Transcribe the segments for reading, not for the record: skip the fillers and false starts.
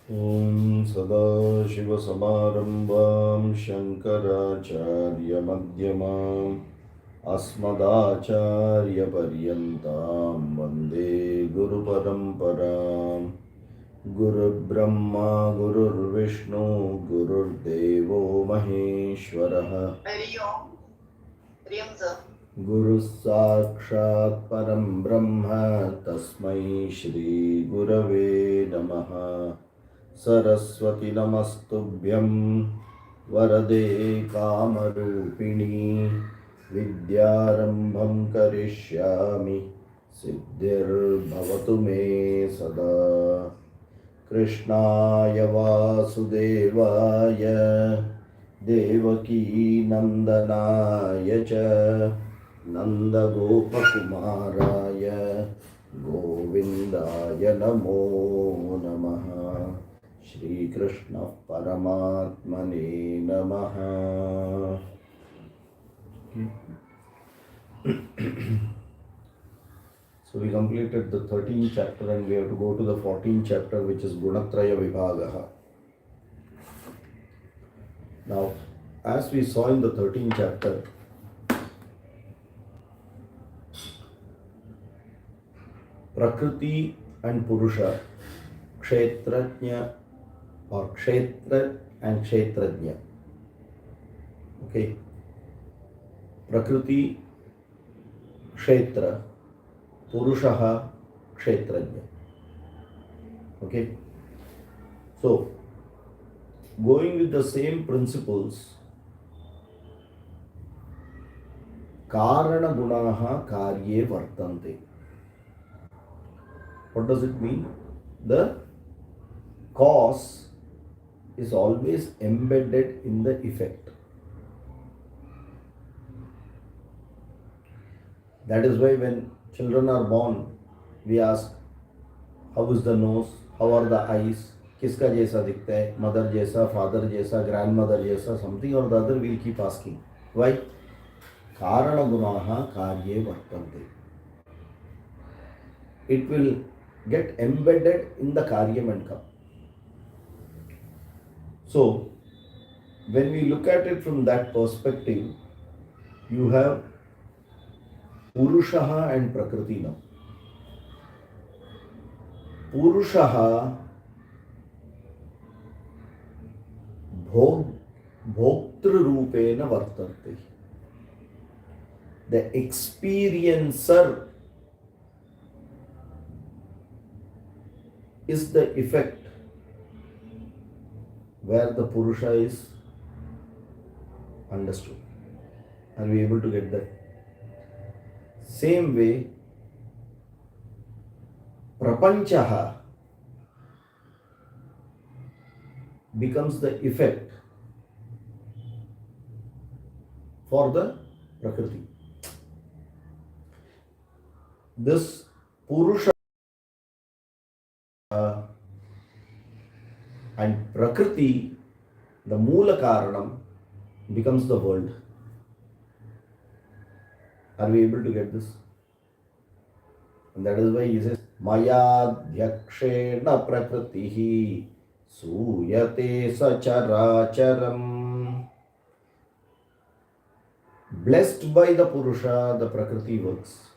Om Sadashivasamārambhām Shankaracharyamadhyamām Asmadacharyaparyantāം Vande Guru Paramparam. Guru Brahma Guru Vishnu Guru Devo Maheshwaraha Guru Sakshat Param Brahma Tasmai Shri Gurave Namaha Saraswati Namastubhyam Varade Kamarupini Vidyarambham Karishyami Siddhir Bhavatu Me Sada Krishnaya Vasudevaya Devaki Nandanaya Cha Nanda Gopakumaraya Govindaya Namo Namaha Shri Krishna Paramatmane Namaha. So we completed the 13th chapter and we have to go to the 14th chapter, which is Gunatraya Vibhagaha. Now, as we saw in the 13th chapter, Prakriti and Purusha, Kshetrajna or Kshetra and Kshetrajna. Okay. Prakriti, Kshetra, Purushaha, Kshetrajna. Okay. So, going with the same principles, Karana Gunaha Karye Vartante. What does it mean? The cause is always embedded in the effect. That is why when children are born, we ask, how is the nose? How are the eyes? किसका जैसा दिखता है? Mother जैसा, father जैसा, grandmother जैसा, something or the other we'll keep asking. Why? Karana gunaha karye vartante. It will get embedded in the karyam and come. So, when we look at it from that perspective, you have Purushaha and Prakriti now. Purushaha Bhoktru Rupena Vartante. The experiencer is the effect where the Purusha is understood. Are we able to get that? Same way, Prapanchaha becomes the effect for the Prakriti. This Purusha and Prakriti, the Moola Karanam, becomes the world. Are we able to get this? And that is why he says, Mayadhyakshena Prakritihi Suyate Sacharacharam. Blessed by the Purusha, the Prakriti works.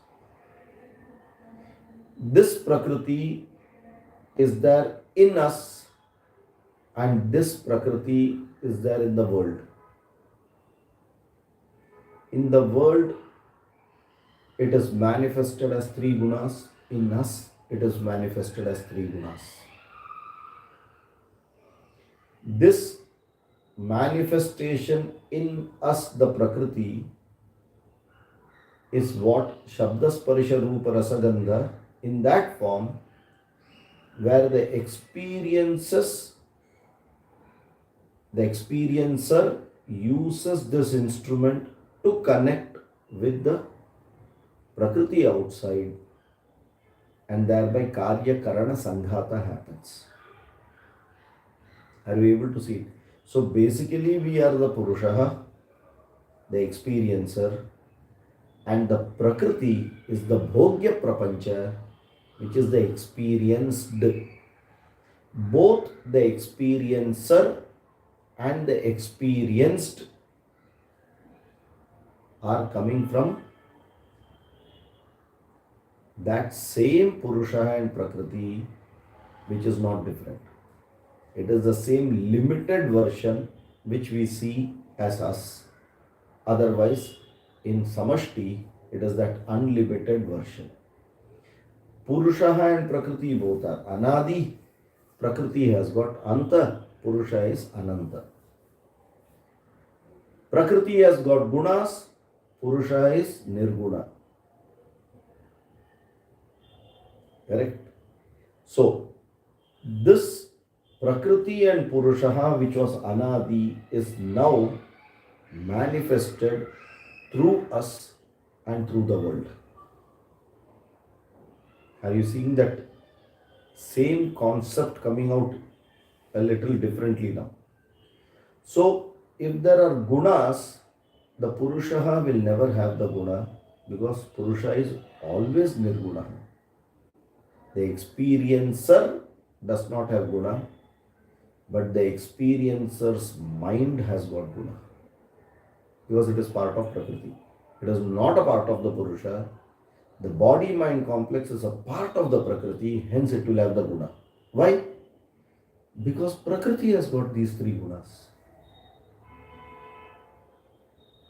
This Prakriti is there in us, and this Prakriti is there in the world. In the world, it is manifested as three gunas. In us, it is manifested as three gunas. This manifestation in us, the Prakriti, is what Shabdasparisha Rupa Rasagandha, in that form, where the experiencer uses this instrument to connect with the Prakriti outside, and thereby Karya Karana Sanghata happens. Are we able to see it? So basically we are the Purusha, the experiencer, and the Prakriti is the Bhogya Prapancha, which is the experienced. both the experiencer and the experienced are coming from that same Purusha and Prakriti, which is not different. It is the same limited version which we see as us. Otherwise, in Samashti, it is that unlimited version. Purusha and Prakriti both are Anadi. Prakriti has got Anta, Purusha is Ananta. Prakriti has got Gunas, Purusha is Nirguna. Correct? So, this Prakriti and Purusha, which was Anadi, is now manifested through us and through the world. Are you seeing that same concept coming out a little differently now? So, if there are gunas, the Purusha will never have the guna because Purusha is always Nirguna. The experiencer does not have guna, but the experiencer's mind has got guna because it is part of Prakriti. It is not a part of the Purusha. The body-mind complex is a part of the Prakriti, hence it will have the guna. Why? Because Prakriti has got these three gunas.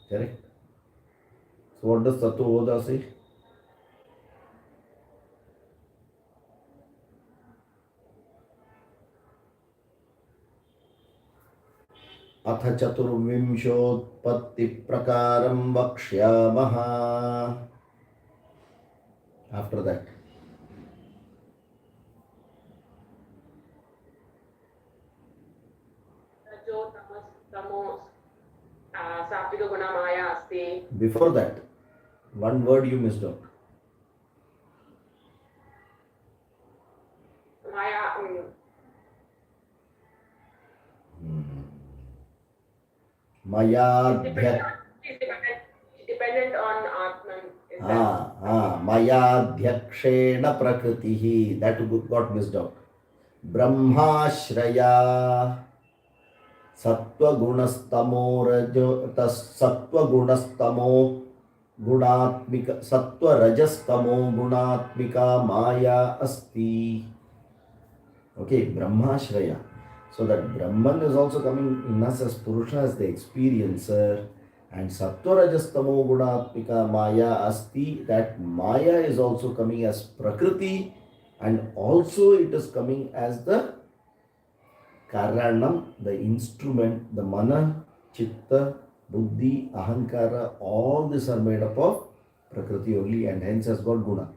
Correct? So what does Tattva say? अथ चतुर्विंशोत्पत्ति प्रकारं वक्ष्यामः. After that, before that, one word you missed out. Dependent on Atman. Mayadhyakshena prakritihi. That got missed out. Brahmashraya sattva gunastamo gunatmika sattva rajastamo gunatmika maya asti. Okay, Brahmashraya. So that Brahman is also coming in us as Purusha, as the experiencer, and Sattva Rajastamo Gunatmika Maya Asti, that Maya is also coming as Prakriti, and also it is coming as the Karanam, the instrument, the Mana, Chitta, Buddhi, Ahankara, all these are made up of Prakriti only, and hence has got Guna.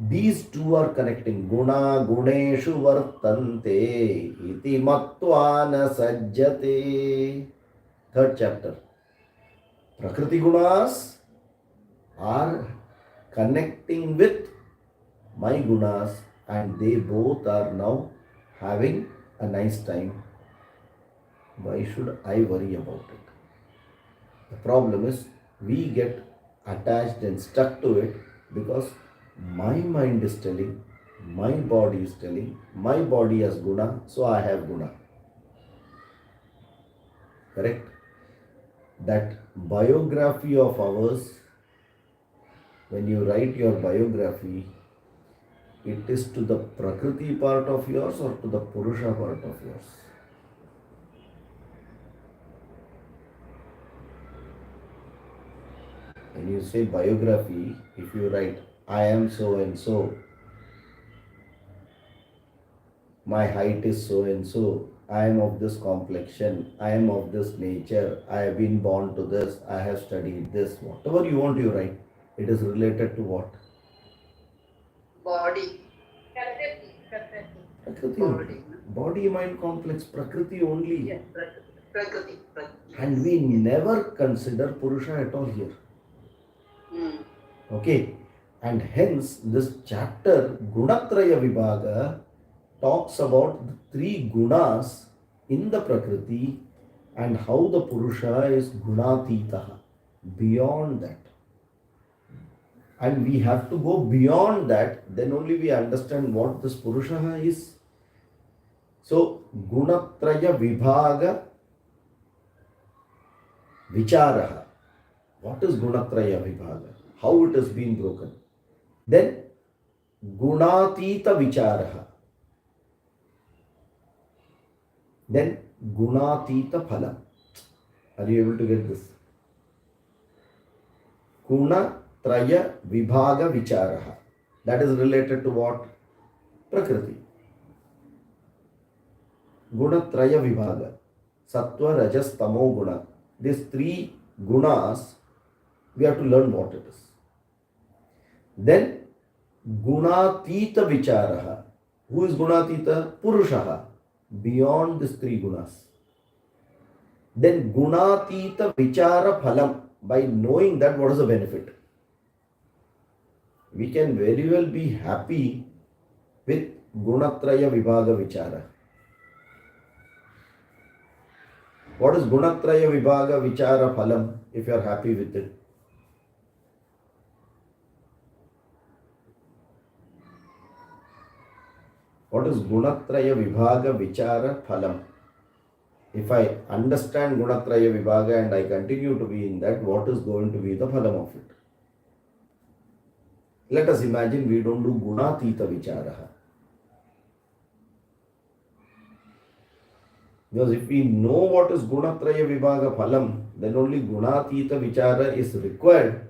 These two are connecting. Guna guneshu vartante iti mattvana sajjate. Third chapter. Prakriti gunas are connecting with my gunas, and they both are now having a nice time. Why should I worry about it? The problem is we get attached and stuck to it because my mind is telling, my body is telling, my body has guna, so I have guna. Correct? That biography of ours, when you write your biography, it is to the Prakriti part of yours or to the Purusha part of yours? When you say biography, if you write, I am so and so, my height is so and so, I am of this complexion, I am of this nature, I have been born to this, I have studied this, whatever you want to write, it is related to what? Body. Prakriti. Body, mind complex, Prakriti only. Yes, Prakriti. And we never consider Purusha at all here. Okay. And hence this chapter, Gunatraya Vibhaga, talks about the three gunas in the Prakriti and how the Purusha is Gunatitaha, beyond that. And we have to go beyond that, then only we understand what this Purusha is. So, Gunatraya Vibhaga Vicharaha. What is Gunatraya Vibhaga? How it has been broken? Then, Gunatita Vicharaha. Then, Gunatita Phala. Are you able to get this? Gunatraya Vibhaga Vicharaha. That is related to what? Prakriti. Gunatraya Vibhaga. Sattva, Rajas, Tamo Guna. These three gunas, we have to learn what it is. Then, Gunatita Vicharaha. Who is Gunatita? Purushaha. Beyond these three gunas. Then, Gunatita Vichara Phalam. By knowing that, what is the benefit? We can very well be happy with Gunatraya Vibhaga Vichara. What is Gunatraya Vibhaga Vichara Phalam if you are happy with it? What is Gunatraya Vibhaga Vichara Phalam? If I understand Gunatraya Vibhaga and I continue to be in that, what is going to be the phalam of it? Let us imagine we don't do Gunatita Vicharaha. Because if we know what is Gunatraya Vibhaga Phalam, then only Gunatita Vichara is required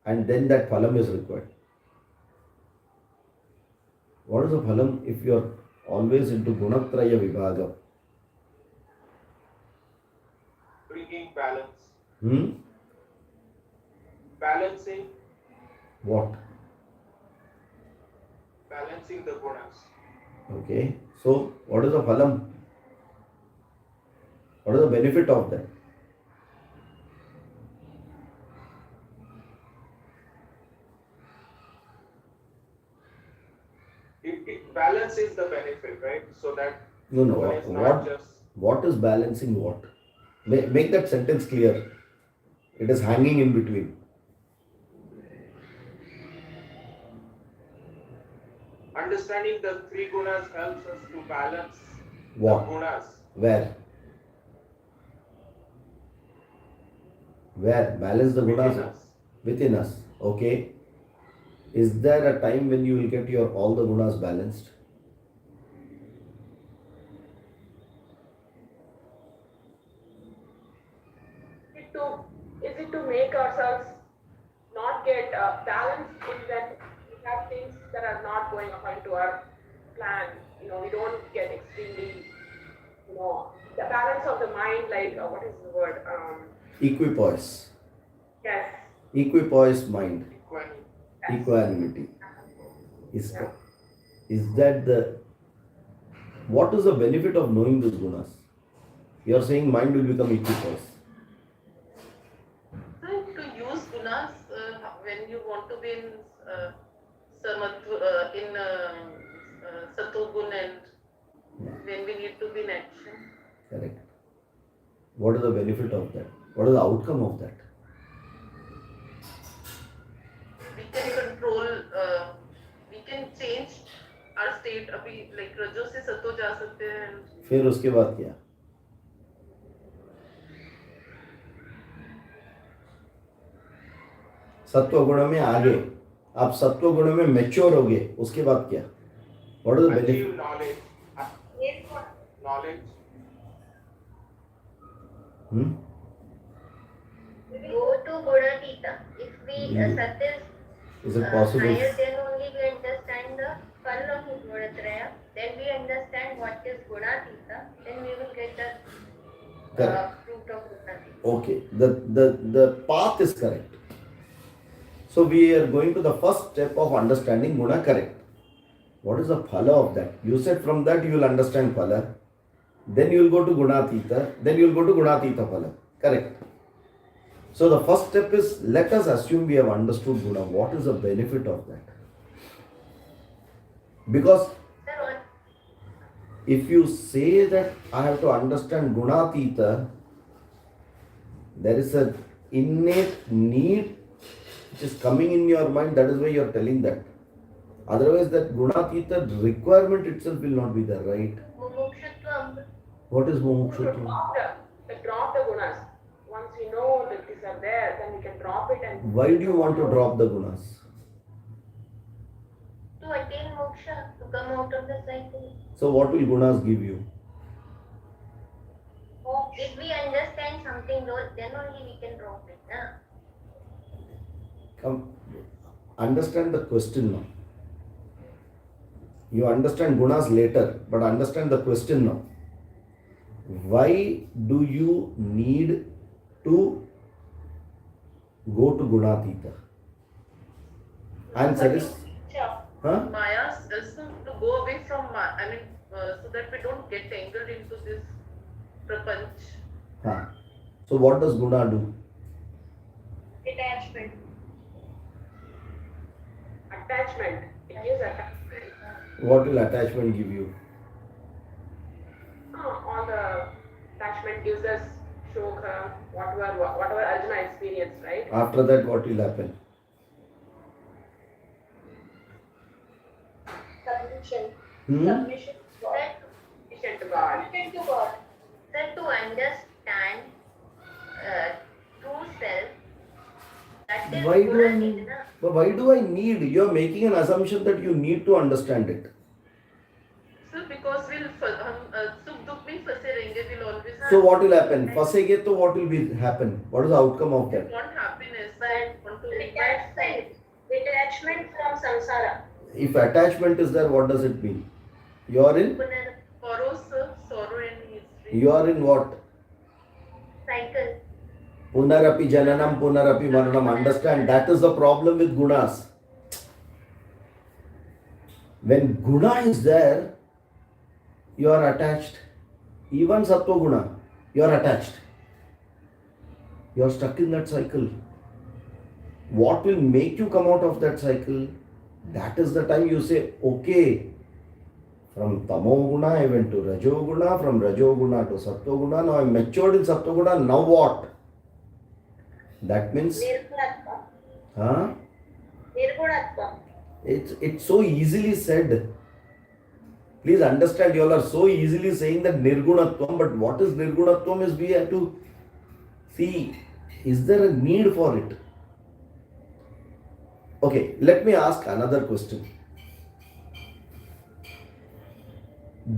and then that phalam is required. What is the phalam if you are always into Gunatraya Vibhaga? Bringing balance. Balancing. What? Balancing the gunas. Okay. So, what is the phalam? What is the benefit of that? It balances the benefit, right? So that No. one is not just What is balancing what? Make that sentence clear. It is hanging in between. understanding the three gunas helps us to balance What? the gunas. Where? Where? Balance the gunas Within us. within us. Okay. Is there a time when you will get your all the gunas balanced? Is it to make ourselves not get balanced in that we have things that are not going according to our plan? We don't get extremely, the balance of the mind, like, what is the word? Equipoise. Yes. Equipoise mind. Equanimity. Equanimity. Is that the... What is the benefit of knowing these gunas? You are saying mind will become equipoise. So to use gunas when you want to be in Satogun and when we need to be in action. Correct. What is the benefit of that? What is the outcome of that? We can control, we can change our state. अभी like रजो से सतो जा सकते हैं. फिर उसके बाद क्या? सत्व गुण में आगे आप सत्व गुण में मैच्योर हो गए, उसके बाद क्या? What is the benefit? Achieve knowledge. Knowledge. Go to Gunatita. If we Sat Is it possible? higher, then only we understand the Phala of Gunatraya. Then we understand what is Gunatita. Then we will get the fruit of Gunatita. Okay, the path is correct. So we are going to the first step of understanding guna correct. What is the phala of that? You said from that you will understand phala. Then you will go to gunatita. Then you will go to gunatita phala. Correct. So the first step is, let us assume we have understood guna. What is the benefit of that? Because if you say that I have to understand gunatita, there is an innate need which is coming in your mind. That is why you are telling that. Otherwise, that gunatita requirement itself will not be there, right? Mumukshutvam. What is To mumukshutvam? drop the gunas. Once we know that these are there, then we can drop it and. Why do you want to drop the gunas? To attain moksha, to come out of the cycle. So what will gunas give you? If we understand something, then only we can drop it. Na? Come, understand the question now. You understand gunas later, but understand the question now. Why do you need to go to Gunatita? Answer is, huh? Maya is to go away from Maya, so that we don't get tangled into this prapanch. Huh. So what does Guna do? Detachment. Attachment. It gives attachment. What will attachment give you? All the attachment gives us shoka, whatever Arjuna experienced, right? After that, what will happen? Submission. Submission to God. Submission To God. to God. Sir, to understand true self, that is Why do I Guna need? Nidana. But why do I need? You are making an assumption that you need to understand it. So because we'll sukh dukh mein fase rahenge, we'll always So what will happen? Fasege to what will be happen? What is the outcome of that? want happiness, But want to detachment from samsara. If attachment is there, what does it mean? You are in? sorrow and history. You are in what? Cycle. Punarapi jananam, punarapi maranam. Understand, that is the problem with gunas. When guna is there, you are attached. Even sattva guna, you are attached. You are stuck in that cycle. What will make you come out of that cycle? That is the time you say, okay, from tamo guna I went to rajo guna, from rajo guna to sattva guna, now I am matured in sattva guna, now what? That means, Nirgunatva. huh? Nirgunatva. It's so easily said. Please understand, you all are so easily saying that nirgunatvam, but what is nirgunatvam is we have to see, is there a need for it? Okay, let me ask another question.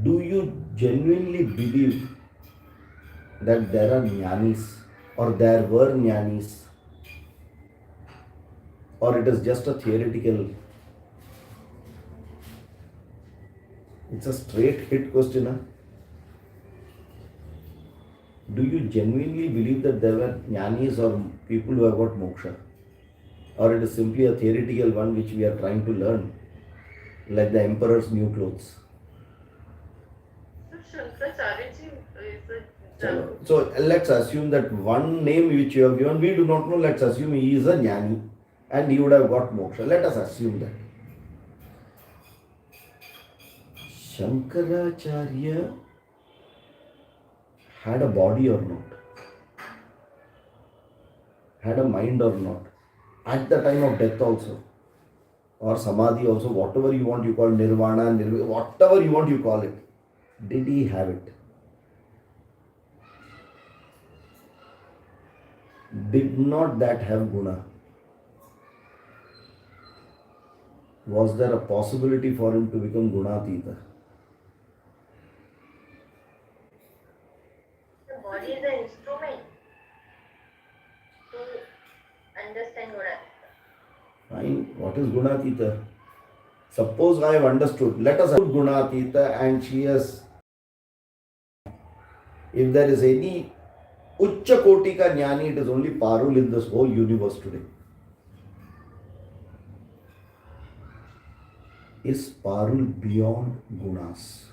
Do you genuinely believe that there are jnanis or there were jnanis, or it is just a theoretical? It's a straight hit question. Huh? Do you genuinely believe that there were jnanis or people who have got moksha? Or it is simply a theoretical one which we are trying to learn, like the emperor's new clothes? So Shankaracharya ji is a Chalo. So let's assume that one name which you have given, we do not know, let's assume he is a jnani and he would have got moksha. Let us assume that. Shankaracharya had a body or not? Had a mind or not? At the time of death also, or samadhi also, whatever you want you call nirvana, whatever you want you call it. Did he have it? Did not that have guna? Was there a possibility for him to become gunatita? The body is an instrument to understand Guna. Fine. What is gunatita? Suppose I have understood. Let us put gunatita and she has. If there is any Uccha Koti ka jnani, it is only Parul in this whole universe today. Is Parul beyond gunas?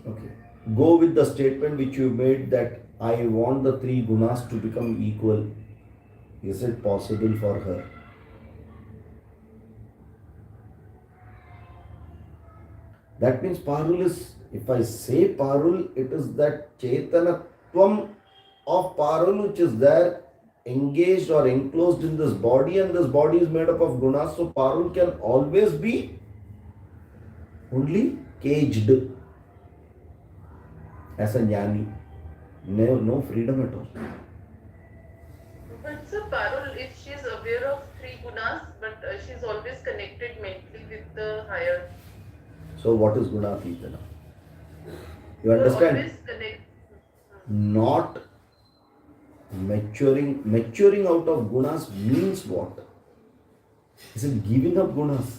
Okay. Go with the statement which you made that I want the three gunas to become equal. Is it possible for her? That means Parul is, if I say Parul, it is that Chetanatvam of Parul which is there engaged or enclosed in this body, and this body is made up of gunas. So Parul can always be Only caged as a jnani. No freedom at all. But so Parul, if she's aware of three gunas, but she's always connected mentally with the higher. So what is gunatita now? You You're understand? always connect. Not maturing out of gunas means what? Is it giving up gunas?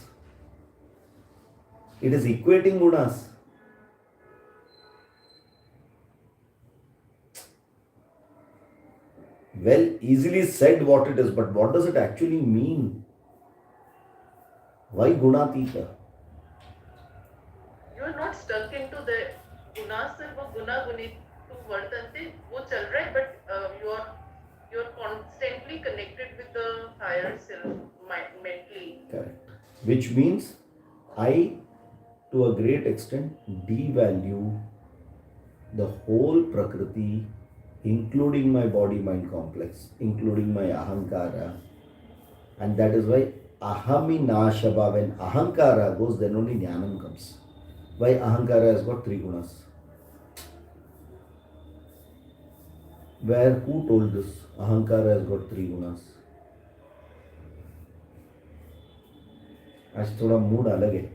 It is equating gunas. Well, easily said what it is, but what does it actually mean? Why gunatita? You're not stuck into the gunas, sir. वो गुना गुणित to वर्तन्ते वो चल रहा है, but you're constantly connected with the higher self mentally. Correct. Which means I, to a great extent, devalue the whole Prakriti, including my body-mind complex, including my ahankara. And that is why ahami nashaba, when ahankara goes, then only jnanam comes. Why ahankara has got three gunas? Who told this? Ahankara has got three gunas. आज थोड़ा mood अलग है.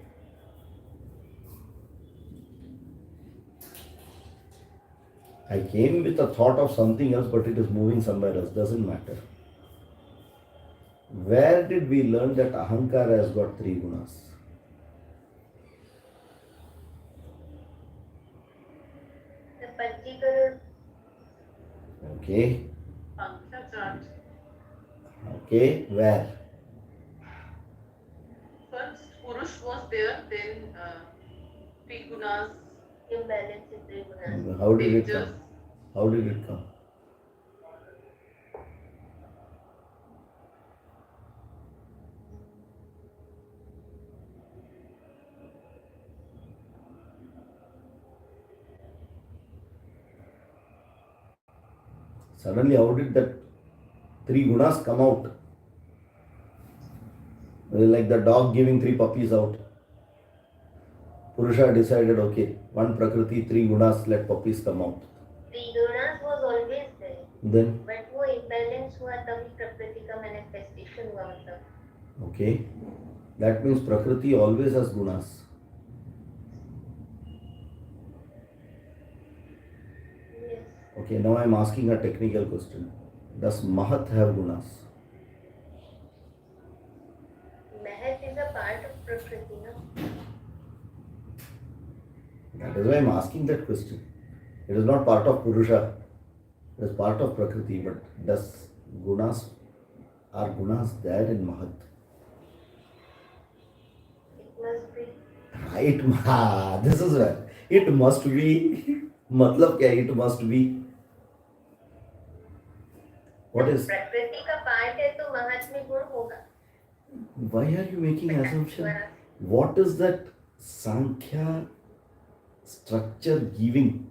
I came with a thought of something else, but it is moving somewhere else. Doesn't matter. Where did we learn that ahankara has got three gunas? The Panchikaran. Okay. Sankhya chart. Okay. Where? First Purush was there, then three gunas. Imbalance in three gunas. How did it Tejas. come? How did it come? Suddenly, how did that three gunas come out? Like the dog giving three puppies out. Purusha decided, okay, one Prakriti, three gunas, let puppies come out. Three gunas was always there. Then, But वो imbalance हुआ तभी प्रकृति का manifestation हुआ मतलब. okay, that means Prakriti always has gunas. Yes. Okay, now I am asking a technical question. Does Mahat have gunas? Mahat is a part of Prakriti, no? That is why I am asking that question. It is not part of Purusha. It is part of Prakriti. But are gunas there in Mahat? It must be. Right, this is where. It must be. मतलब क्या है? It must be. What is? प्रकृति का part है तो महत में गुण होगा. Why are you making assumption? What is that Sankhya structure giving?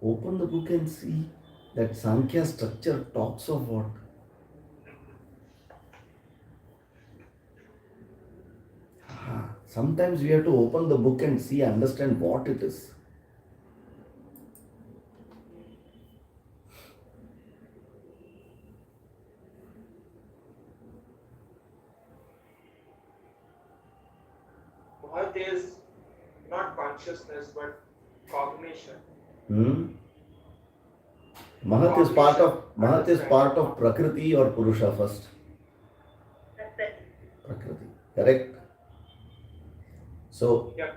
Open the book and see that Sankhya structure talks of what? Sometimes we have to open the book and see, understand what it is. Mahat is not consciousness but cognition. Mahat is part of Prakriti or Purusha first. Prakriti, correct? So, Yeah.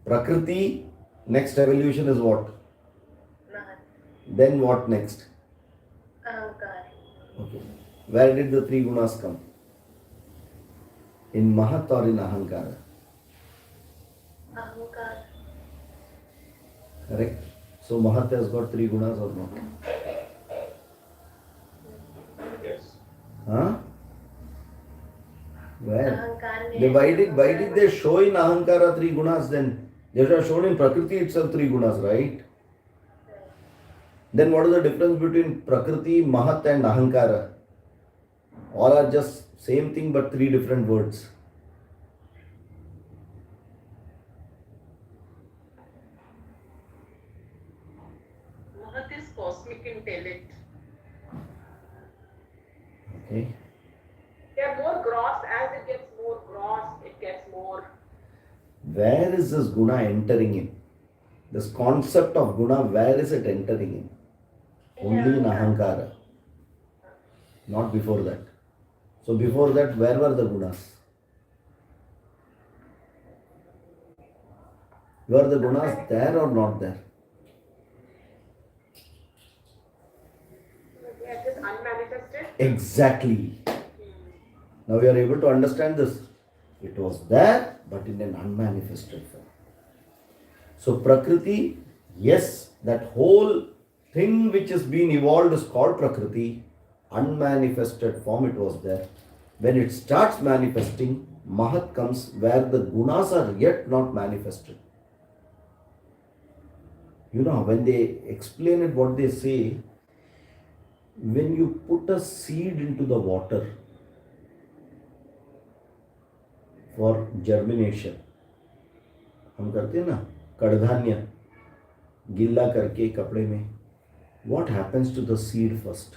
Prakriti, next evolution is what? महत. Then what next? अहंकार. Okay. Where did the three gunas come? In Mahat or in Ahankara? अहंकार. Correct? So Mahat has got three gunas or not? Yes. Huh? Where? अहंकार में. They, why did they show in Ahankara three gunas then? They should have shown in Prakriti itself three gunas, right? Then what is the difference between Prakriti, Mahat and Ahankara? All are just same thing but three different words. Okay. They are more gross. As it gets more gross, it gets more. Where is this guna entering in? This concept of guna, where is it entering in? Only in ahankara. Not before that. So before that, where were the gunas? Were the gunas there or not there? They are just unmanifested. Exactly. Now we are able to understand this. It was there, but in an unmanifested form. So Prakriti, yes, that whole thing which has been evolved is called Prakriti. Unmanifested form it was there. When it starts manifesting, Mahat comes where the gunas are yet not manifested. You know, when they explain it, what they say, when you put a seed into the water for germination, हम करते हैं ना कड़धान्य गिल्ला करके कपड़े में, what happens to the seed first?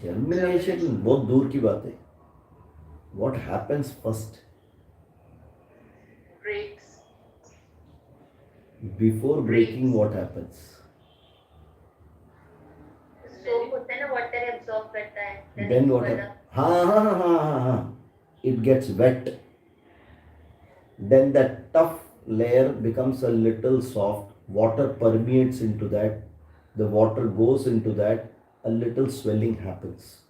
Germination बहुत दूर की बात है. What happens first? Breaks. Before breaking, what happens? Soap होता है ना, वाटर एब्सॉर्ब करता है. Then what happens? हाँ. It gets wet. Then that tough layer becomes a little soft. Water permeates into that. The water goes into that. A little swelling happens.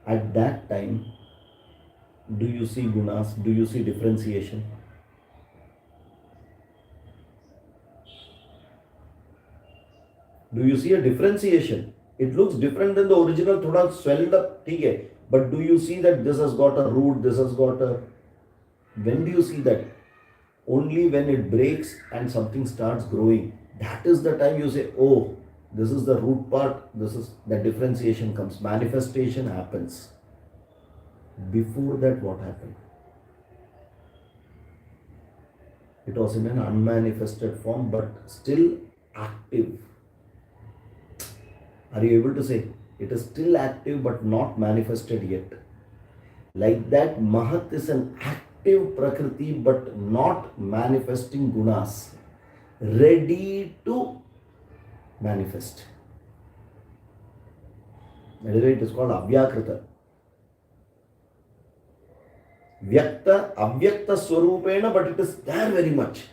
At that time, do you see gunas? Do you see differentiation? Do you see a differentiation? It looks different than the original, thoda swelled up, ठीक है. But do you see that this has got a root, this has got a... When do you see that? Only when it breaks and something starts growing. That is the time you say, oh, this is the root part, this is the differentiation comes, manifestation happens. Before that, what happened? It was in an unmanifested form, but still active. Are you able to say? It is still active but not manifested yet. Like that, Mahat is an active Prakriti but not manifesting gunas, ready to manifest. That is why it is called Avyakrita. Vyakta, Avyakta Swarupena, but it is there very much.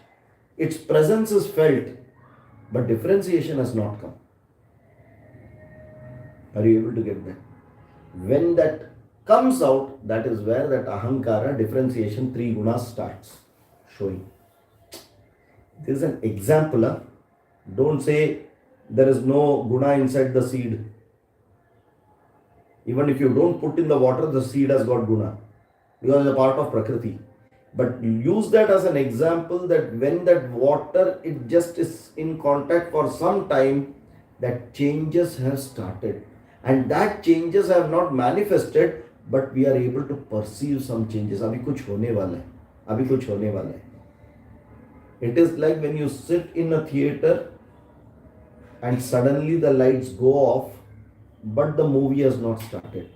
Its presence is felt, but differentiation has not come. Are you able to get that? When that comes out, that is where that ahankara differentiation, three gunas starts showing. This is an example. Huh? Don't say there is no guna inside the seed. Even if you don't put in the water, the seed has got guna because it's a part of Prakriti. But use that as an example that when that water, it just is in contact for some time, that changes have started. And that changes have not manifested, but we are able to perceive some changes. अभी कुछ होने वाला है. अभी कुछ होने वाला है. It is like when you sit in a theater and suddenly the lights go off, but the movie has not started.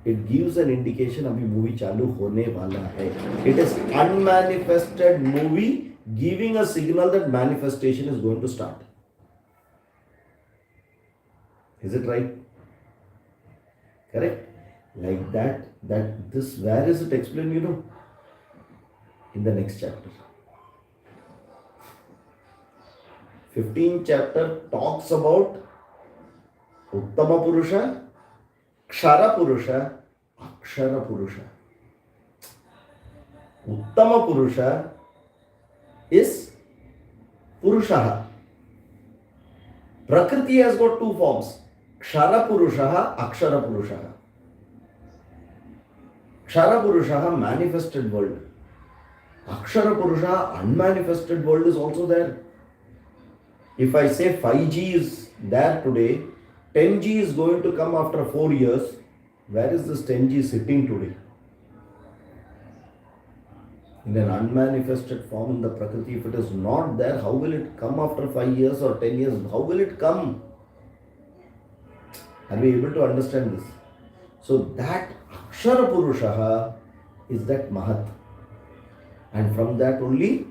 It gives an indication अभी movie चालू होने वाला है. It is unmanifested movie giving a signal that manifestation is going to start. Is it right? Correct? Like that this, where is it explained, you know? In the next chapter. 15th chapter talks about Uttama Purusha, Kshara Purusha, Akshara Purusha. Uttama Purusha is Purushaha. Prakriti has got two forms. Kshara Purushaha, Akshara Purushaha. Kshara Purushaha, manifested world. Akshara Purushaha, unmanifested world is also there. If I say 5G is there today, 10G is going to come after 4 years. Where is this 10G sitting today? in an unmanifested form in the Prakriti. If it is not there, how will it come after 5 years or 10 years? How will it come? Are we able to understand this? So that Akshara Purusha is that Mahat. And from that only,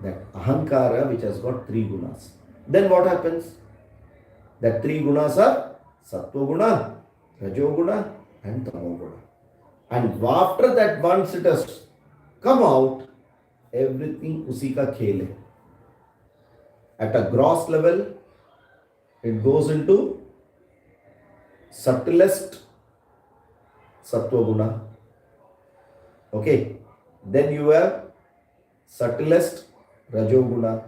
that Ahankara which has got 3 gunas. Then what happens? That 3 gunas are Sattva Guna, Rajo Guna and Tamo Guna. And after that, once it has come out, everything usi ka khel hai. At a gross level, it goes into subtlest Sattva Guna. Okay. Then you have subtlest Rajo Guna,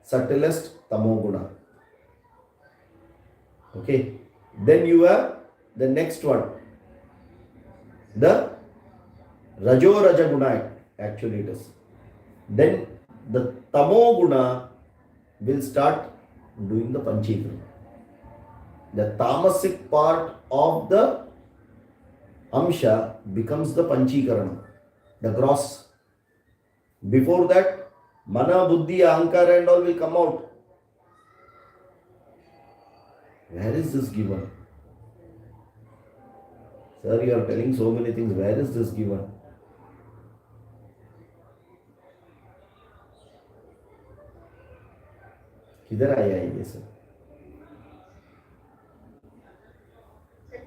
subtlest Tamo Guna. Okay. Then you have the next one. The Rajo Raja Guna, actually it is. Then the Tamo Guna will start doing the Panchikara. The tamasic part of the Amsha becomes the Panchikarana, the gross. Before that, Mana, Buddhi, Ahankara and all will come out. Where is this given? Sir, you are telling so many things. Where is this given? किधर आया है ये सब?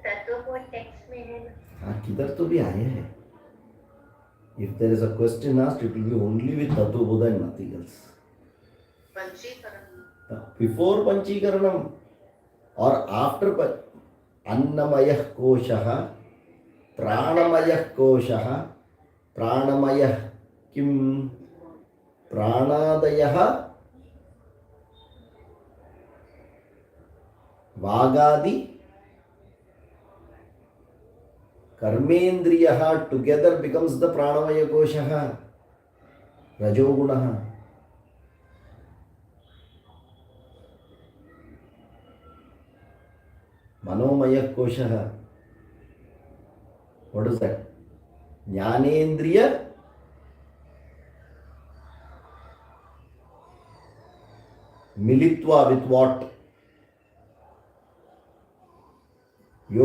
तत्व को text में है ना? हाँ, किधर तो भी आया है. If there is a question asked, it will be only with Tattva Bodha and nothing else. Panchikaranam. Before Panchikaranam or after Annamayah Koshah, Pranamayah Koshah, Pranamayah Kim, Pranadayah, Vagadi, Karmendriyaha together becomes the Pranamaya Koshaha, Rajogunaha. Manomaya Koshaha. What is that? Jnanendriya Militva with what? Yo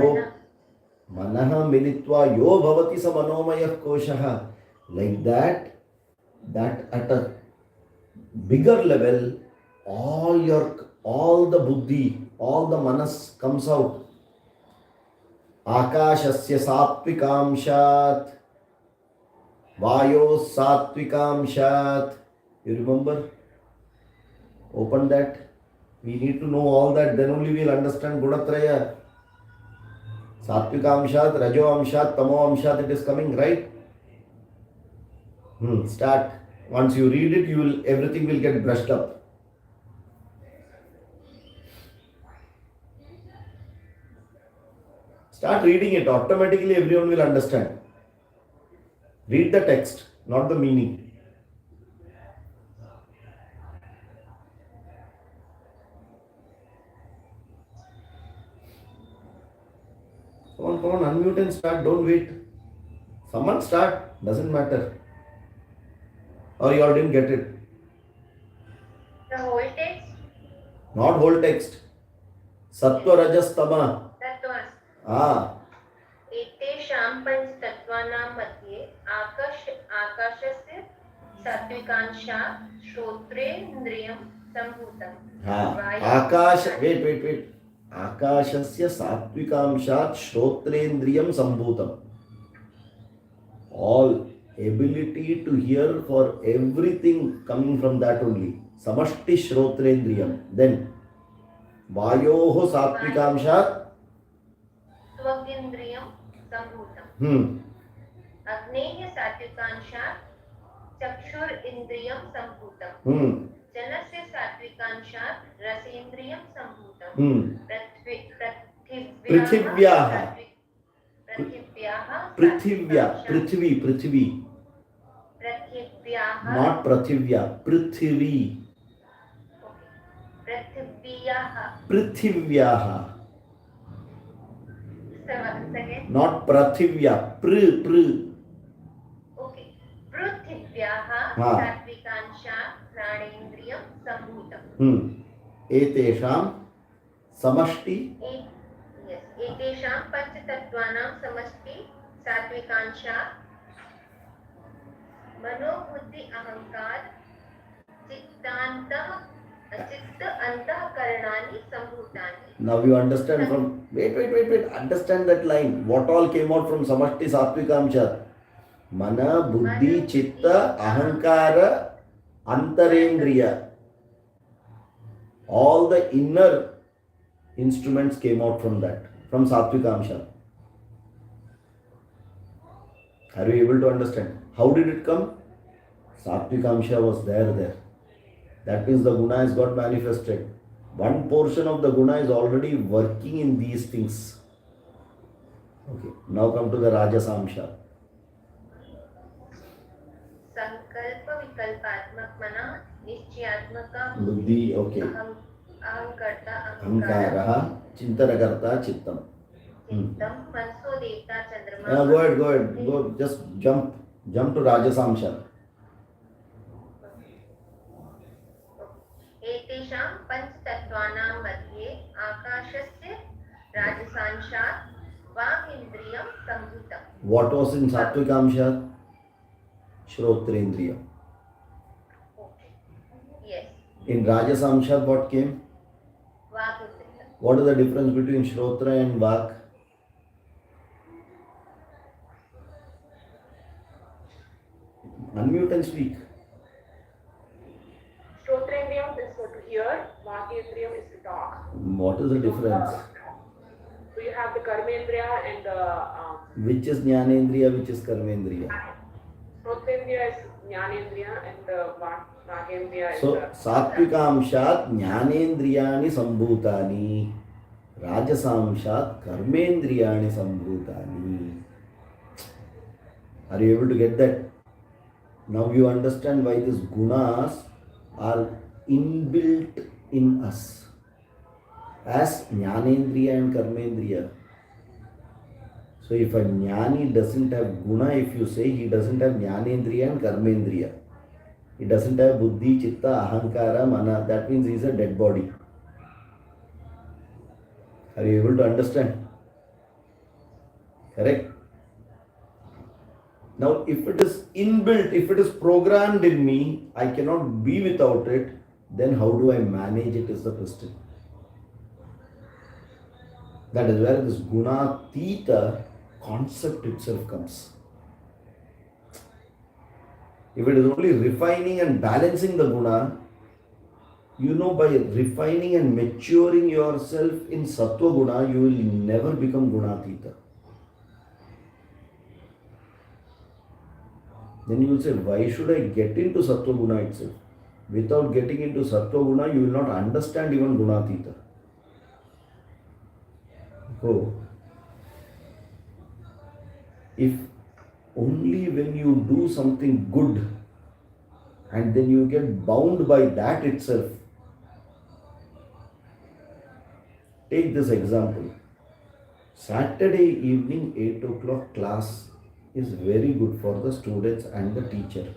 Manaha Militva Yo Bhavati Sa Manomaya Koshaha. Like that at a bigger level, all the buddhi, all the manas comes out. Akashasya satvikamshat, Vayo satvikamshat. You remember? Open that. We need to know all that, then only we'll understand Gunatraya. Satvikamshat, Rajo Amshat, Tamo Amshat, it is coming, right? Start. Once you read it, everything will get brushed up. Start reading it. Automatically everyone will understand. Read the text, not the meaning. Come on, unmute and start. Don't wait. Someone start. Doesn't matter. Or you all didn't get it. The whole text? Not whole text. Sattva, Rajas, Tama. तत्त्वास् एतेषां पञ्चतत्त्वानां मध्ये आकाशस्य सात्विकांशात् श्रोत्रेन्द्रियं सम्भूतम् आकाश wait. Akashasya satvikamshat shrotrendriyam sambhutam. All ability to hear for everything coming from that only. Samashti shrotrendriyam. Then Vayoho satvikamshat त्वगिन्द्रियं सम्भूतम् अग्नेः सात्विकांशात् चक्षुरिन्द्रियं सम्भूतम् जलस्य सात्विकांशात् रसेन्द्रियं सम्भूतम् not Prithivya, Prithivyaha. Not Prathivya, Okay. ज्ञानेन्द्रियाः हाँ। सात्विकांशा प्राणेन्द्रियं सम्भूतम्। एतेषां समष्टि एतेषां पञ्चतत्त्वानां समष्टि सात्विकांशा मनोबुद्धि अहंकार चित्त अंतःकरणानि सम्भूतानि। Now you understand from, wait, understand that line. What all came out from Samashti Satvikamsha? Mana, Buddhi, Chitta, Ahankara, Antarendriya. All the inner instruments came out from that, from Satvikamsha. Are you able to understand? How did it come? Satvikamsha was there. That means the guna has got manifested. One portion of the guna is already working in these things. Okay, now come to the Rajasamsha. संकल्प विकल्पात्मक मना निश्चयात्मक Buddhi, okay. अहंकर्ता Ahankara, Chintanakarta, Chittam. चित्तम मनसो देवता चंद्रमा। Go ahead. Go, just jump to Rajasamsha. एतेषां पञ्चतत्त्वानां मध्ये आकाशस्य राजसांशात् वाक्इन्द्रियं सम्भूतम्। What was in Satvikamsha? Shrotrendriya. Okay. Yes. In Rajasamsha, what came? वाक्इन्द्रियं। What is the difference between Shrotra and Vak? Unmute and speak. Shrotrendriyam is to hear, Vakendriyam is to talk. What is the difference? So you have the Karmendriya and the Which is Jnanendriya, which is Karmendriya? Shrotrendriya is Jnanendriya and the Vakendriya is So, the Satvikamshat Jnanendriyani Sambhutani, Rajasamshat Karmendriyani Sambhutani. Are you able to get that? Now you understand why these gunas are inbuilt in us as Jnanendriya and Karmendriya. So if a Jnani doesn't have guna, if you say he doesn't have Jnanendriya and Karmendriya, he doesn't have Buddhi, Chitta, Ahankara, Mana, that means he is a dead body. Are you able to understand? Correct? Now, if it is inbuilt, if it is programmed in me, I cannot be without it, then how do I manage it is the question. That is where this guna-tita concept itself comes. If it is only refining and balancing the guna, by refining and maturing yourself in sattva guna, you will never become guna-tita. Then you will say, why should I get into sattva guna itself? Without getting into sattva guna, you will not understand even guna-tita. Oh. If only when you do something good and then you get bound by that itself. Take this example. Saturday evening 8 o'clock class is very good for the students and the teacher.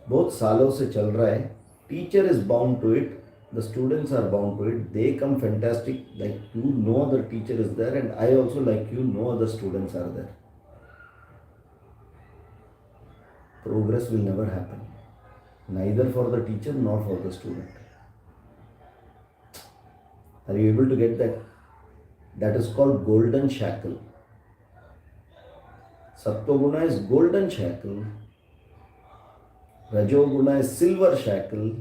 Both सालों से चल रहा है. Teacher is bound to it. The students are bound to it. They come fantastic. Like the teacher is there, and I also the students are there. Progress will never happen. Neither for the teacher nor for the student. Are you able to get that? That is called golden shackle. Sattva-guna is golden shackle. Rajo-guna is silver shackle.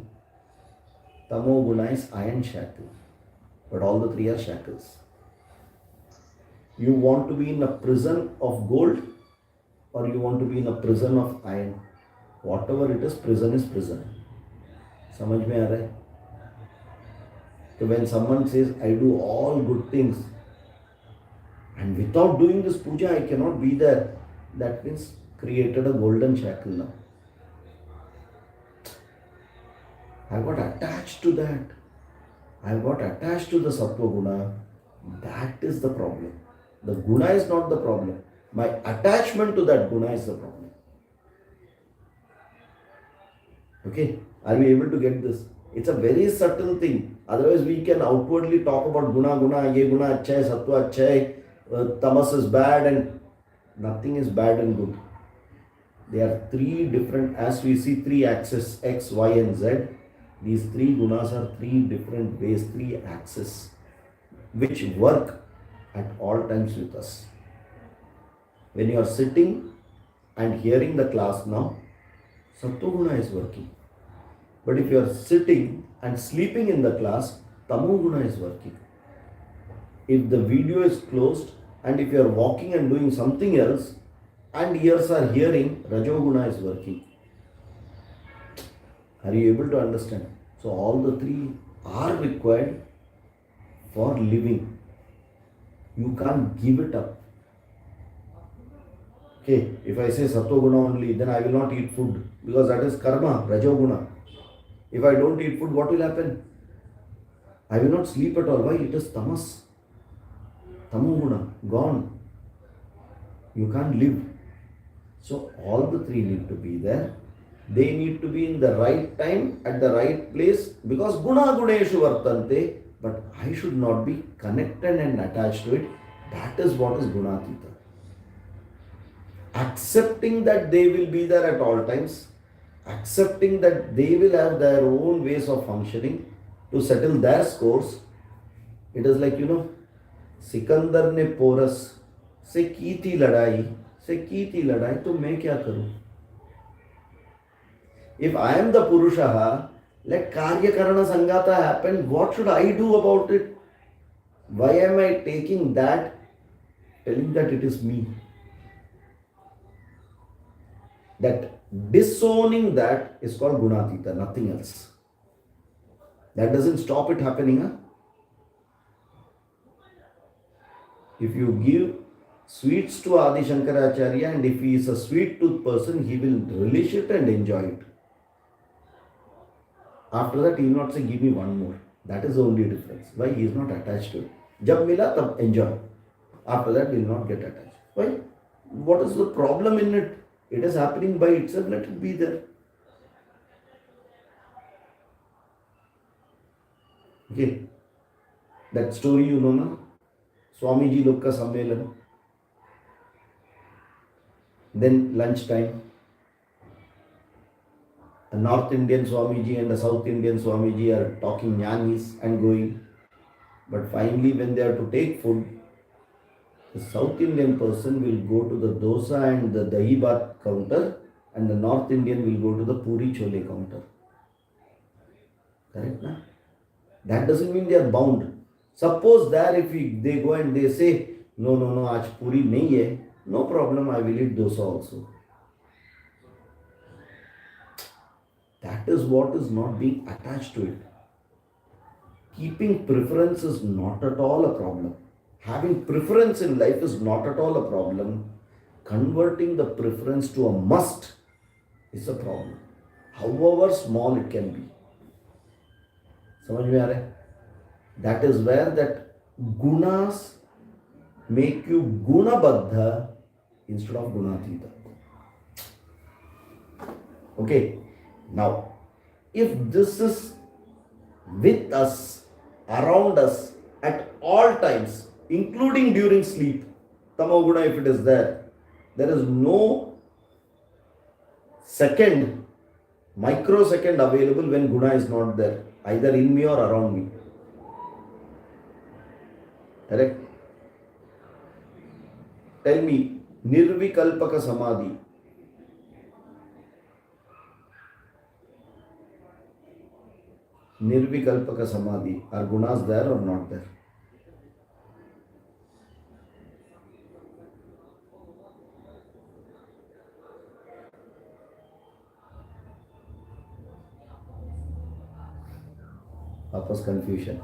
Tamo-guna is iron shackle. But all the three are shackles. You want to be in a prison of gold or you want to be in a prison of iron? Whatever it is prison. समझ में आ रहा है? So when someone says, I do all good things and without doing this puja, I cannot be there. That means created a golden shackle now. I got attached to that. I got attached to the sattva guna. That is the problem. The guna is not the problem. My attachment to that guna is the problem. Okay, are we able to get this? It's a very subtle thing. Otherwise, we can outwardly talk about guna, ye guna acha hai, sattva acha hai, tamas is bad, and nothing is bad and good. They are three different, as we see three axes, X, Y, and Z. These three gunas are three different ways, three axes, which work at all times with us. When you are sitting and hearing the class now, Sattva is working. But if you are sitting and sleeping in the class, Tamoguna is working. If the video is closed and if you are walking and doing something else and ears are hearing, Rajoguna is working. Are you able to understand? So all the three are required for living. You can't give it up. Okay, if I say Sattva-guna only, then I will not eat food because that is karma, Rajoguna. If I don't eat food, what will happen? I will not sleep at all. Why? It is tamas. Tamoguna, gone. You can't live. So all the three need to be there. They need to be in the right time, at the right place, because guna guneshu vartante, but I should not be connected and attached to it. That is what is gunatita. Accepting that they will be there at all times, accepting that they will have their own ways of functioning to settle their scores. It is like, Sikandar ने porous से की थी लड़ाई तो मैं क्या करूं? If I am the Purusha, let Karya Karana Sangata happen. What should I do about it? Why am I taking that, telling that it is me? That disowning that is called Gunatita, nothing else. That doesn't stop it happening. Huh? If you give sweets to Adi Shankaracharya and if he is a sweet tooth person, he will relish it and enjoy it. After that, he will not say, give me one more. That is the only difference. Why? He is not attached to it. Jab mila, tab enjoy. After that, he will not get attached. Why? What is the problem in it? It is happening by itself. Let it be there. Okay. That story you know, na? Swamiji log ka sammelan. Then lunch time. A North Indian Swamiji and a South Indian Swamiji are talking jnanis and going. But finally, when they are to take food, the South Indian person will go to the dosa and the dahi bhat counter, and the North Indian will go to the puri chole counter. Correct, na? That doesn't mean they are bound. Suppose there if they go and they say, no, aaj puri nahi hai, no problem, I will eat dosa also. That is what is not being attached to it. Keeping preference is not at all a problem. Having preference in life is not at all a problem. Converting the preference to a must is a problem. However small it can be. समझ में आ रहा है? That is where that gunas make you gunabaddha instead of gunatita. Okay. Now, if this is with us, around us, at all times, including during sleep, tamoguna if it is there is no second, microsecond available when guna is not there, either in me or around me. Correct? Tell me, nirvikalpaka samadhi. Nirvikalpaka samadhi. Are gunas there or not there? Papa's confusion.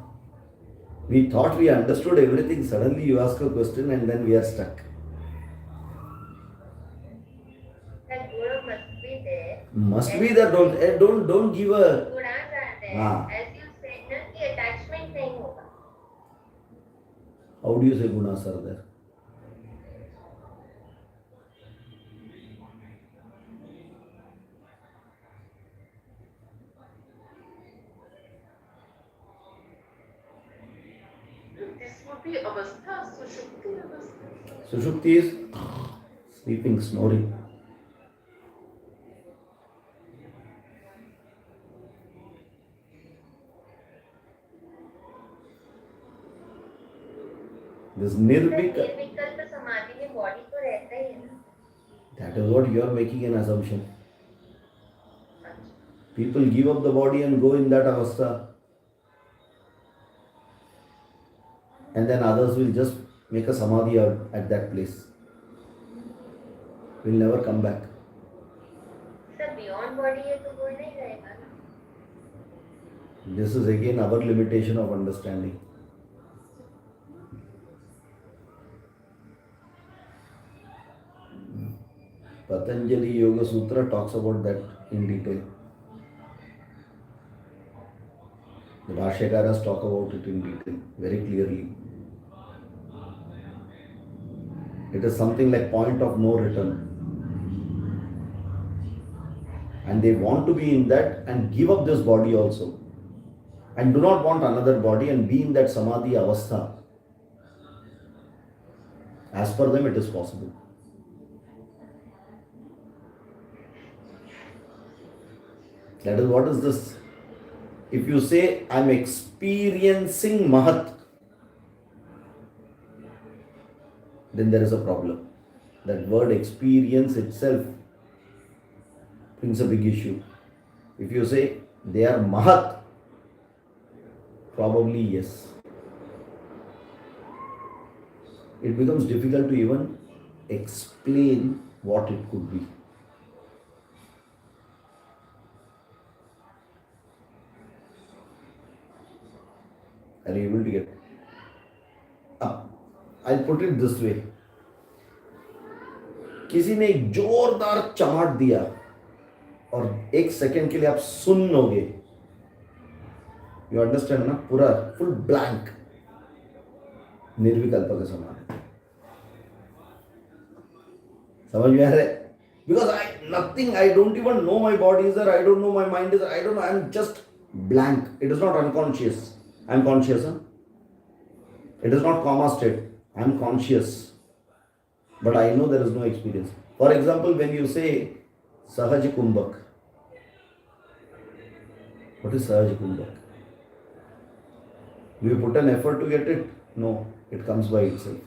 We thought we understood everything. Suddenly you ask a question and then we are stuck. That guna must be there. Must be there. Don't give a. Gunas are there. हाँ. As you said, na, कि attachment नहीं होगा. How do you say gunas are there? would be avastha, sushupti avastha. Sushupti is sleeping, snoring. This nirvika, निर्विकल्प समाधि में body तो रहता ही है ना. that is what you are making an assumption. People give up the body and go in that avastha. And then others will just make a samadhi out at that place. Will never come back. Sir beyond body है तो कोई नहीं रहेगा ना. This is again our limitation of understanding. Patanjali Yoga Sutra talks about that in detail. The Bhashyakaras talk about it in detail, very clearly. It is something like point of no return. And they want to be in that and give up this body also. And do not want another body and be in that samadhi avastha. As per them, it is possible. That is, what is this? If you say, I am experiencing Mahat, then there is a problem. That word experience itself brings a big issue. If you say, they are Mahat, probably yes. It becomes difficult to even explain what it could be. Are you able to get? I'll put it this way. किसी ने एक जोरदार चमाट दिया और एक second के लिए आप सुन्न होगे. यू अंडरस्टैंड ना? पूरा फुल ब्लैंक, निर्विकल्प के समान. समझ में आ रहा है? Because nothing, I don't even know my body is there, I don't know my mind is there, I don't know, I'm just blank. It is not unconscious. I'm conscious. Huh? It is not coma state. I'm conscious. But I know there is no experience. For example, when you say Sahaj Kumbhak. What is Sahaj Kumbhak? Do you put an effort to get it? No. It comes by itself.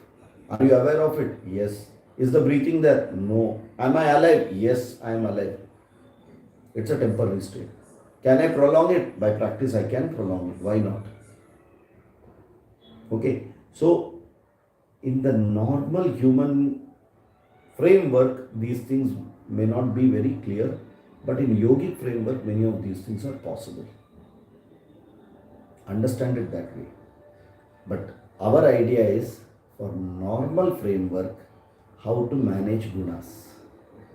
Are you aware of it? Yes. Is the breathing there? No. Am I alive? Yes, I am alive. It's a temporary state. Can I prolong it? By practice I can prolong it. Why not? Okay. So, in the normal human framework, these things may not be very clear, but in yogic framework, many of these things are possible. Understand it that way. But our idea is, for normal framework, how to manage gunas.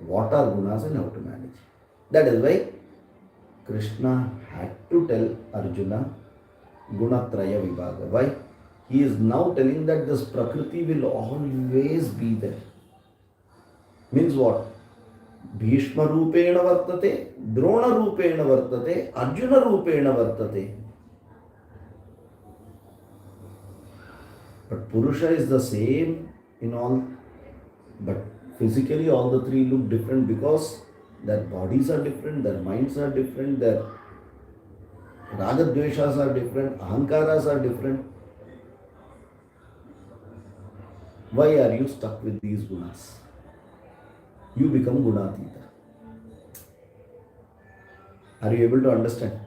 What are gunas and how to manage. That is why Krishna had to tell Arjuna Gunatraya Vibhaga. Why? He is now telling that this Prakriti will always be there. Means what? Bhishma Rupena Vartate, Drona Rupena Vartate, Arjuna Rupena Vartate. But Purusha is the same in all, but physically all the three look different because their bodies are different, their minds are different, their Ragadveshas are different, Ahankaras are different. Why are you stuck with these gunas? You become gunatita. Are you able to understand?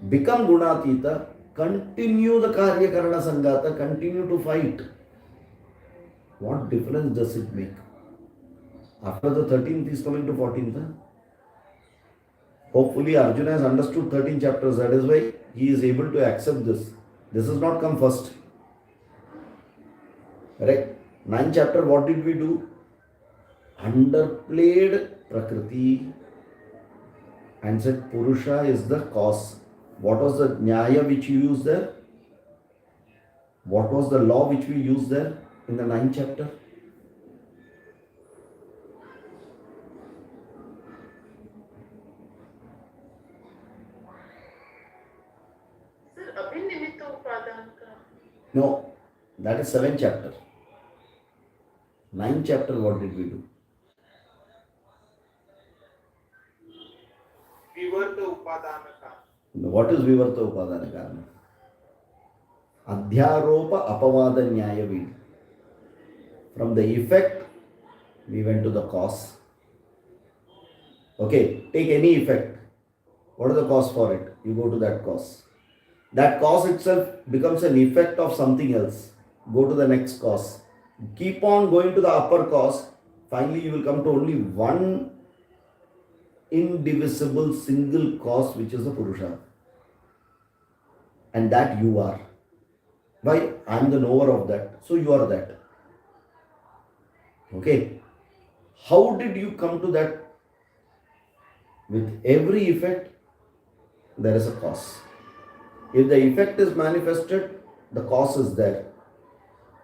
Become gunatita, continue the karya karana sangata, continue to fight. What difference does it make? After the 13th is coming to 14th. Huh? Hopefully Arjuna has understood 13 chapters. That is why he is able to accept this. This has not come first. Correct? 9th chapter, what did we do? Underplayed Prakriti and said Purusha is the cause. What was the Nyaya which you used there? What was the law which we used there in the 9th chapter? Sir, abhinimita upadana ka. No, That is 7th chapter. 9th chapter, what did we do? Vivarta upadana karana. What is Vivarta Upadana Karana? Adhyaropa Apavada Nyaya we did. From the effect, we went to the cause. Okay, take any effect. What is the cause for it? You go to that cause. That cause itself becomes an effect of something else. Go to the next cause. Keep on going to the upper cause. Finally, you will come to only one indivisible single cause, which is the Purusha. And that you are. Why? I am the knower of that. So you are that. Okay. How did you come to that? With every effect, there is a cause. If the effect is manifested, the cause is there.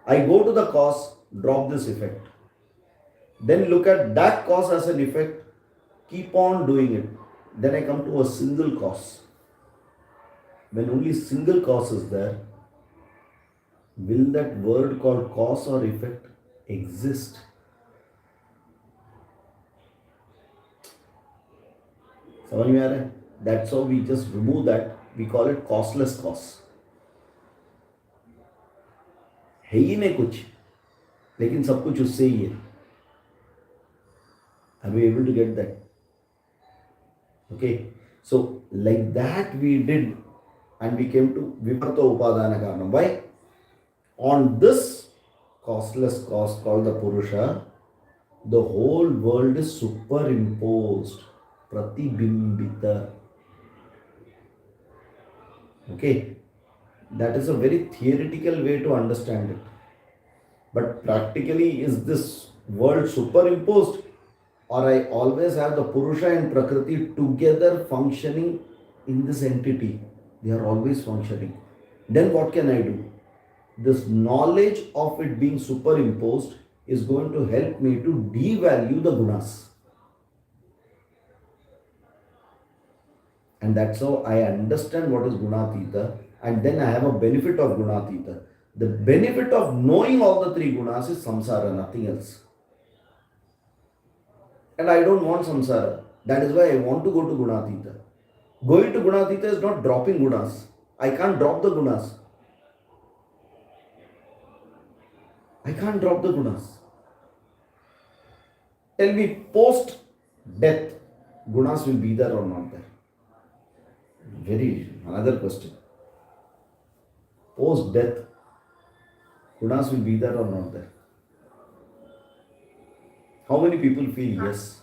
I go to the cause, drop this effect. Then look at that cause as an effect, keep on doing it. Then I come to a single cause. When only single cause is there, will that word called cause or effect exist? समझ में आ रहा है? That's how we just remove that. We call it causeless cause. है ही नहीं कुछ, लेकिन सब कुछ उससे ही है. Are we able to get that? Okay. So like that we did, and we came to Vivarta Upadana Karanam. Why? On this causeless cause called the Purusha, the whole world is superimposed. Pratibimbita. Okay, that is a very theoretical way to understand it. But practically, is this world superimposed, or I always have the Purusha and Prakriti together functioning in this entity? They are always functioning. Then what can I do? This knowledge of it being superimposed is going to help me to devalue the gunas. And that's how I understand what is Gunatita, and then I have a benefit of Gunatita. The benefit of knowing all the three gunas is samsara, nothing else. And I don't want samsara. That is why I want to go to Gunatita. Going to Gunatita is not dropping gunas. I can't drop the gunas. I can't drop the gunas. Tell me, post death, gunas will be there or not there? Another question. Post death, gunas will be there or not there? How many people feel yes?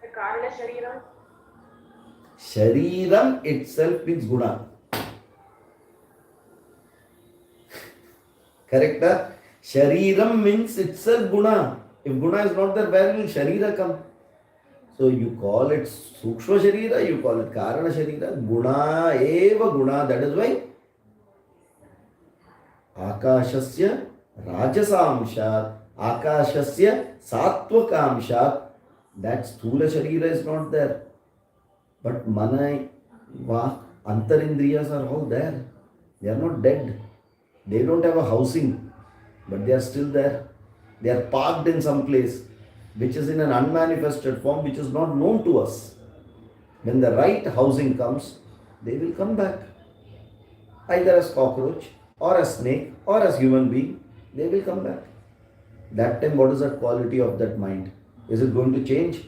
The Karana Shariram. Shariram itself means guna. Correct? Shariram means itself guna. If guna is not there, where will Sharira come? So you call it Sukshma Sharira, you call it Karana Sharira. Guna eva guna. That is why Akashasya Rajasamshat, Akashasya Sattvakamshat. That Sthula Sharira is not there. But Mana, Vak, Antarindriyas are all there. They are not dead. They don't have a housing, but they are still there. They are parked in some place, which is in an unmanifested form, which is not known to us. When the right housing comes, they will come back. Either as cockroach, or as snake, or as human being, they will come back. That time, what is the quality of that mind? Is it going to change?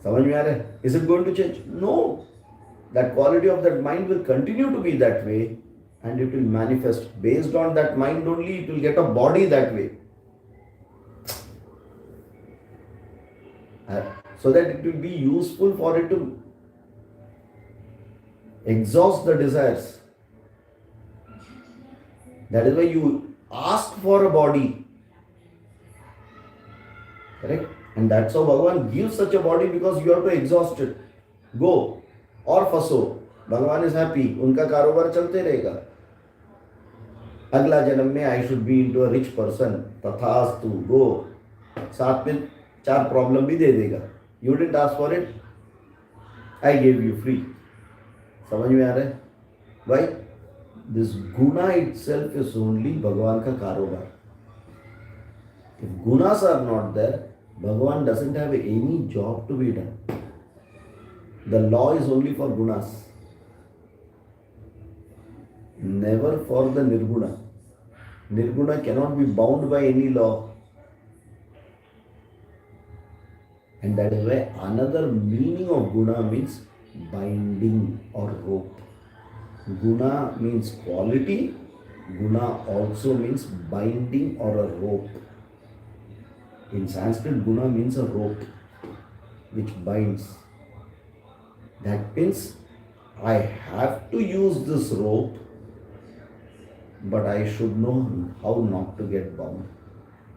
समझ में आ रहा है? Is it going to change? No. That quality of that mind will continue to be that way, and it will manifest. Based on that mind only, it will get a body that way. So that it will be useful for it to exhaust the desires. That is why you ask for a body. Correct? And that's how Bhagavan gives such a body, because you have to exhaust it. Go और फंसो, भगवान is happy, उनका कारोबार चलते रहेगा. अगला जन्म में I should be into a rich person, तथास्तु, गो. साथ में 4 प्रॉब्लम भी दे देगा. You didn't ask for it, I give you free. समझ में आ रहा है? Why? This guna itself is only Bhagavan ka karobar. If gunas are not there, Bhagavan doesn't have any job to be done. The law is only for gunas, never for the nirguna. Nirguna cannot be bound by any law. And that is why another meaning of guna means binding or rope. Guna means quality. Guna also means binding or a rope. In Sanskrit, guna means a rope which binds. That means I have to use this rope, but I should know how not to get bound.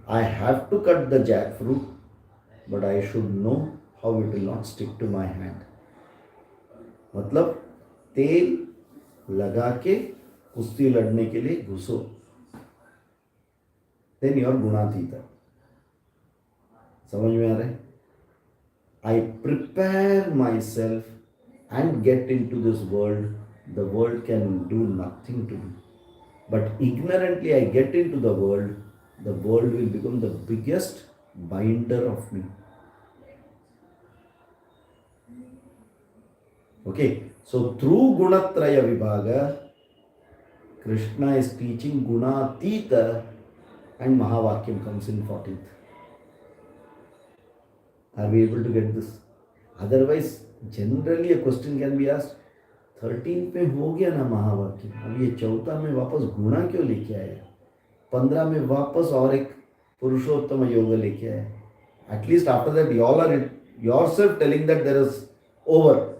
I have to cut the jackfruit, but I should know how it will not stick to my hand. मतलब तेल लगा के कुश्ती लड़ने के लिए घुसो, then you are गुणातीत. समझ में आ रहा है? I prepare myself and get into this world. The world can do nothing to me. But ignorantly I get into the world will become the biggest binder of me. Okay, so through Gunatraya Vibhaga, Krishna is teaching Gunatita and Mahavakyam comes in 14th. Are we able to get this? Otherwise, generally a question can be asked, 13 पे हो गया ना महावाक्य, अब ये 14 में वापस गुणा क्यों लेके आया, 15 में वापस और एक पुरुषोत्तम योग लेके आया. At least after that you all are yourself telling that there is over.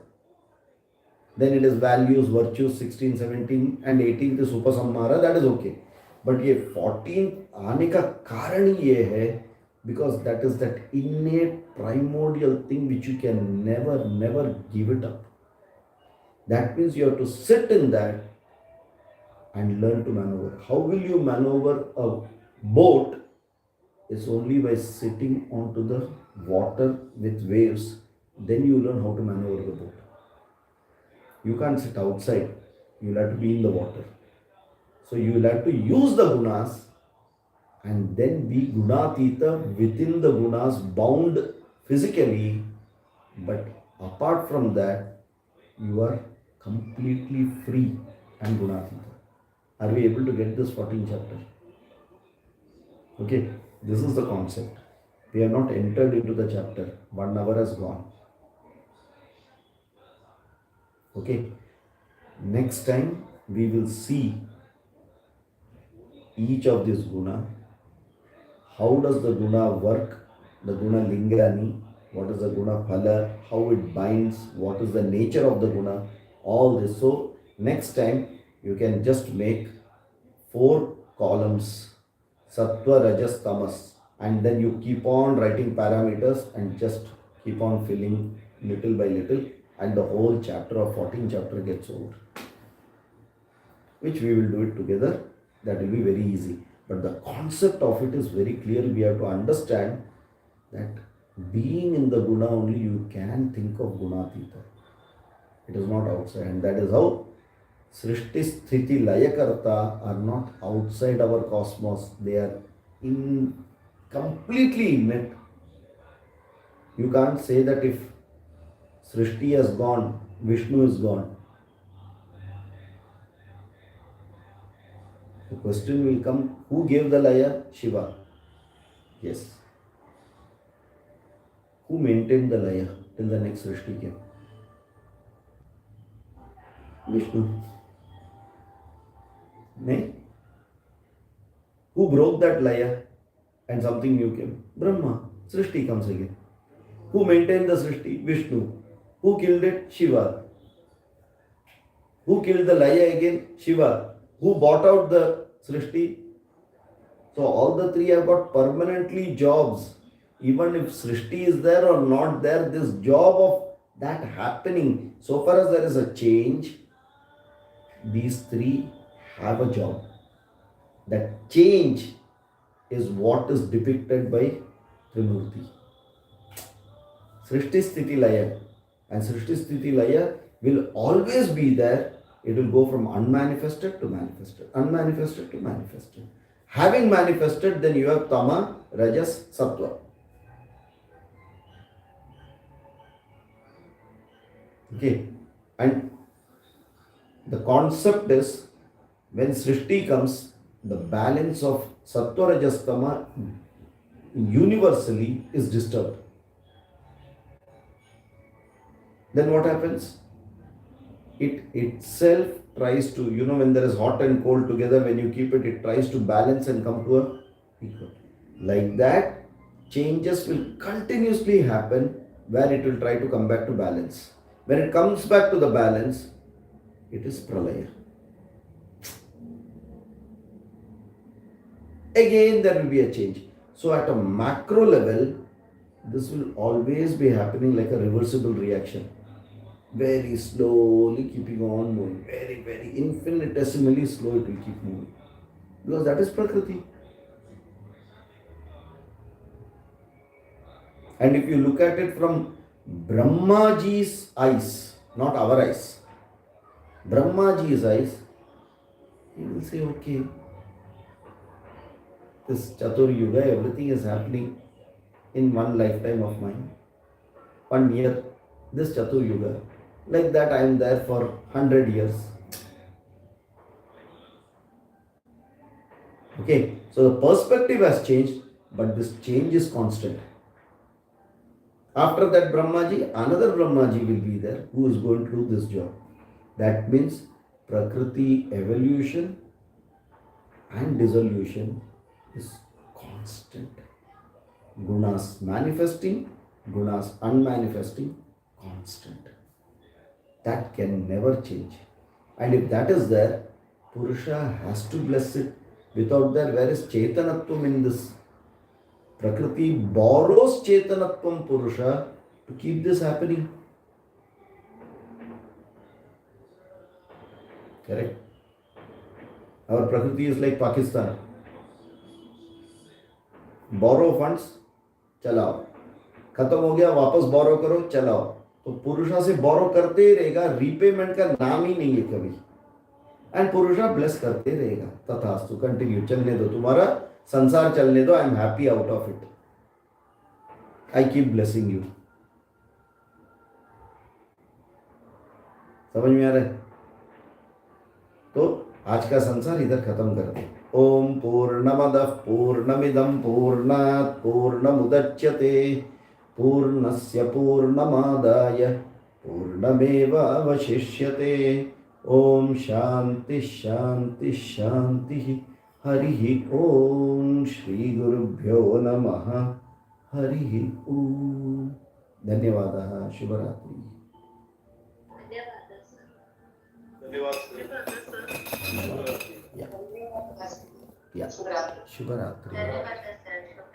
Then it is values, virtues, 16, 17 and 18 the super samhara, that is okay. But ये 14 आने का कारण ये है because that is that innate primordial thing which you can never give it up. That means you have to sit in that and learn to maneuver. How will you maneuver a boat? It's only by sitting onto the water with waves. Then you learn how to maneuver the boat. You can't sit outside. You'll have to be in the water. So you will have to use the gunas and then be gunatita within the gunas, bound physically. But apart from that, you are completely free and gunatita. Are we able to get this 14th chapter? Okay, this is the concept. We have not entered into the chapter. 1 hour has gone. Okay, next time we will see each of these guna. How does the guna work? The guna lingani. What is the guna phala? How it binds? What is the nature of the guna? All this. So next time you can just make 4 columns, sattva, rajas, tamas, and then you keep on writing parameters and just keep on filling little by little, and the whole chapter of 14th chapter gets over. Which we will do it together. That will be very easy. But the concept of it is very clear. We have to understand that being in the guna only you can think of gunatita. It is not outside, and that is how Srishti Sthiti Layakarta are not outside our cosmos. They are completely in it. You can't say that if Srishti has gone, Vishnu is gone. The question will come, who gave the laya? Shiva. Yes. Who maintained the laya till the next Srishti came? Vishnu. No? Who broke that laya and something new came? Brahma. Srishti comes again. Who maintained the Srishti? Vishnu. Who killed it? Shiva. Who killed the laya again? Shiva. Who bought out the Srishti? So all the 3 have got permanently jobs. Even if Srishti is there or not there, this job of that happening, so far as there is a change, these 3 have a job. That change is what is depicted by Trimurti. Srishti Sthiti Laya. And Srishti Sthiti Laya will always be there it will go from unmanifested to manifested, unmanifested to manifested. Having manifested, then you have Tama, Rajas, Sattva. Okay, and the concept is when Srishti comes, the balance of Sattva, Rajas, Tama universally is disturbed. Then what happens? It itself tries to, when there is hot and cold together, when you keep it, it tries to balance and come to a equal. Like that, changes will continuously happen where it will try to come back to balance. When it comes back to the balance, it is pralaya. Again, there will be a change. So at a macro level, this will always be happening like a reversible reaction. Very slowly keeping on moving. Very, very infinitesimally slow it will keep moving. Because that is Prakriti. And if you look at it from Brahmaji's eyes, not our eyes, Brahmaji's eyes, he will say, okay, this Chatur Yuga, everything is happening in one lifetime of mine. 1 year, this Chatur Yuga. Like that, I am there for 100 years. Okay, so the perspective has changed, but this change is constant. After that Brahmaji, another Brahmaji will be there who is going to do this job. That means Prakriti evolution and dissolution is constant. Gunas manifesting, gunas unmanifesting, constant. That can never change. And if that is there, Purusha has to bless it. Without that, where is Chetanatvam in this? Prakriti borrows Chetanatvam Purusha to keep this happening. Correct? Our Prakriti is like Pakistan. Borrow funds, चलाओ. खत्म हो गया, वापस बोरो करो, चलाओ. तो पुरुषा से बोरो करते ही रहेगा, रीपेमेंट का नाम ही नहीं है कभी. एंड पुरुषा ब्लेस करते रहेगा. तथास्तु, कंटिन्यू, चलने दो, तुम्हारा संसार चलने दो. I am happy out of it. I keep blessing you. समझ में आ रहा है? तो आज का संसार इधर खत्म कर दे. ओम पूर्णमदः पूर्णमिदं पूर्णात् पूर्णमुदच्यते पूर्णस्य पूर्णमादाय पूर्णमेवावशिष्यते. ओम शांति शांति शांति. हरिः ओम. श्री गुरुभ्यो नमः. हरिः ओम. धन्यवादः. शुभरात्रि. धन्यवाद या शुभरात्रि. धन्यवाद सर.